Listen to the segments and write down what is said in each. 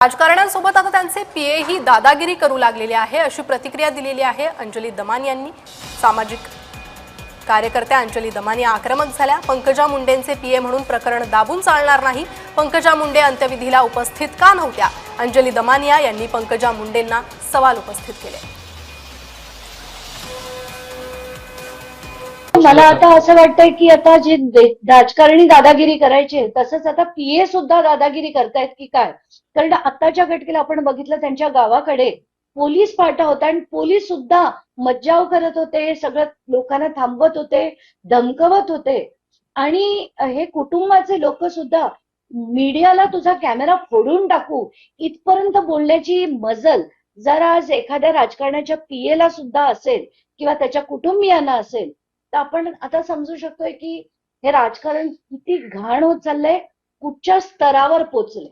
राजकारण्यांसोबत आता त्यांचे पीए ही दादागिरी करू लागलेले आहे अशी प्रतिक्रिया दिलेली आहे अंजली दमानी यांनी। सामाजिक कार्यकर्त्या अंजली दमानी आक्रमक झाल्या। पंकजा मुंडेंचे पीए म्हणून प्रकरण दाबून चालणार नाही। पंकजा मुंडे अंत्यविधीला उपस्थित का नव्हत्या? अंजली दमानिया यांनी पंकजा मुंडेंना सवाल उपस्थित केले। मला आता असं वाटतंय की आता जे राजकारणी दादागिरी करायचे तसंच आता पीए सुद्धा दादागिरी करतायत की काय? कारण आताच्या घटनेला आपण बघितलं त्यांच्या गावाकडे पोलीस पाठा होता आणि पोलीस सुद्धा मज्जाव करत होते, सगळं लोकांना थांबवत होते, धमकवत होते आणि हे कुटुंबाचे लोक सुद्धा मीडियाला तुझा कॅमेरा फोडून टाकू इथपर्यंत बोलण्याची मजल जर आज एखाद्या राजकारणाच्या पीएला सुद्धा असेल किंवा त्याच्या कुटुंबियांना असेल तर आपण आता समजू शकतोय की हे राजकारण किती घाण होत चाललंय, कुठच्या स्तरावर पोचले।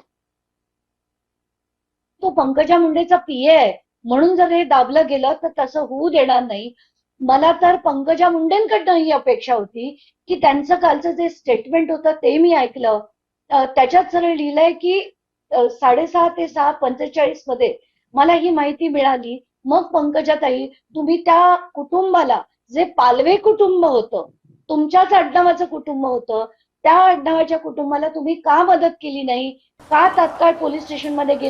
तो पंकजा मुंडेचा पीए आहे म्हणून जर हे दाबलं गेलं तर तसं होऊ देणार नाही। मला तर पंकजा मुंडेंकडनं ही अपेक्षा होती की त्यांचं कालचं जे स्टेटमेंट होतं ते मी ऐकलं, त्याच्यात सरळ लिहिलंय की 6:30 ते 6:45 मध्ये मला ही माहिती मिळाली। मग पंकजाताई तुम्ही त्या कुटुंबाला, जे पालवे कुटुंब होतं, तुमच्याच आडनावाचं कुटुंब होतं, त्या आडनावाच्या कुटुंबाला तुम्ही का मदत केली नाही, का तात्काळ पोलीस स्टेशनमध्ये